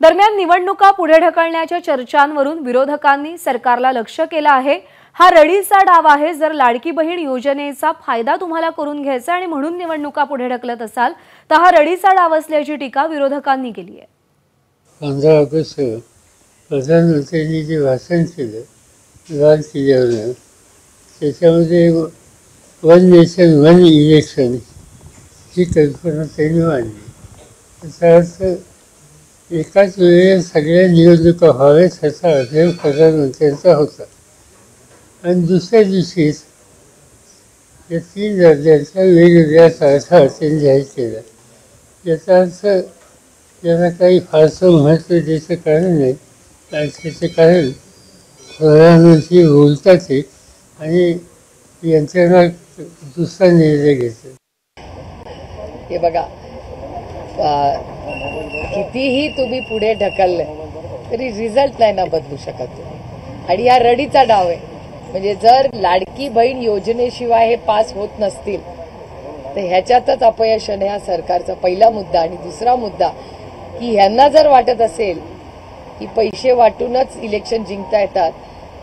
दरम्यान निवडणुका पुढे ढकलण्याच्या चर्चांवरून विरोधकांनी सरकारला लक्ष्य केलं आहे। हा रडीचा डाव आहे। जर लाडकी बहीण योजनेचा फायदा तुम्हाला करून घ्यायचा आणि म्हणून निवडणुका पुढे ढकलत असाल तर हा रडीचा डाव असल्याची टीका विरोधकांनी केली आहे। 15 ऑगस्ट प्रधानमंत्र्यांनी जे भाषण केलं लाल किल्ल्यावर त्याच्यामध्ये वन नेशन वन इलेक्शन ही कल्पना त्यांनी मांडली। त्याचा अर्थ एकाच वेळेला सगळ्या निवडणुका व्हाव्यात ह्याचा आग्रह प्रधानमंत्र्यांचा होता आणि दुसऱ्या दिवशीच या 3 राज्यांच्या वेगवेगळ्या तारखा त्यांनी जाहीर केल्या। याचा अर्थ याला काही फारसं महत्त्व द्यायचं कारण नाही, आणि त्याचं कारण प्रधानमंत्री बोलतात आणि यंत्रणा दुसरा निर्णय घेतात। हे बघा, कितीही तुम्ही पुढे ढकलले तरी रिझल्ट नाही ना बदलू शकत आणि हा रडीचा डाव आहे। म्हणजे जर लाडकी बहीण योजनेशिवाय हे पास होत नसतील तर ह्याच्यातच अपयश आहे हा सरकारचा पहिला मुद्दा। आणि दुसरा मुद्दा की ह्यांना जर वाटत असेल की पैसे वाटूनच इलेक्शन जिंकता येतात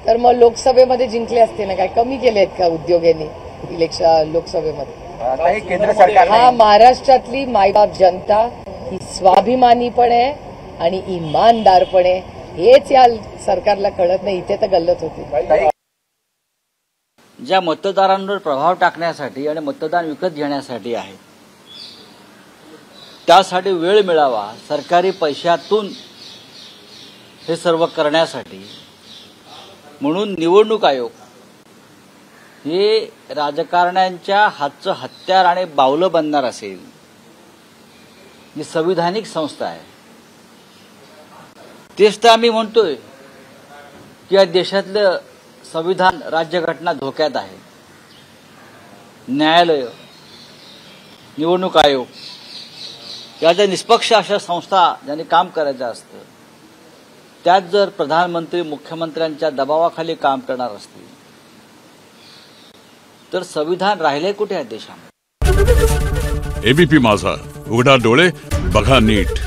तर मग लोकसभेमध्ये जिंकले असते ना, काय कमी केले आहेत का उद्योगांनी इलेक्शन लोकसभेमध्ये? केंद्र सरकार हा महाराष्ट्रातली मायबाप जनता ही स्वाभिमानी पण आहे आणि इमानदार पण आहे, हेच या सरकारला कळत नाही। इथे तर गल्लत होती। ज्या मतदारांवर प्रभाव टाकण्यासाठी आणि मतदान विकत घेण्यासाठी आहे त्यासाठी वेळ मिळावा, सरकारी पैशातून हे सर्व करण्यासाठी म्हणून निवडणूक आयोग हे राजकारण्यांच्या हातचं हत्यार आणि बावलं बनणार असेल। ही संविधानिक संस्था आहे, तेच तर आम्ही म्हणतोय की या देशातलं संविधान राज्यघटना धोक्यात आहे। न्यायालय, निवडणूक आयोग या ज्या निष्पक्ष अशा संस्था ज्यांनी काम करायचं असतं त्यात जर प्रधानमंत्री मुख्यमंत्र्यांच्या दबावाखाली काम करणार असतील तर संविधान राहिले कुठे आहे देशामध्ये? एबीपी माझा, उघडा डोळे बघा नीट।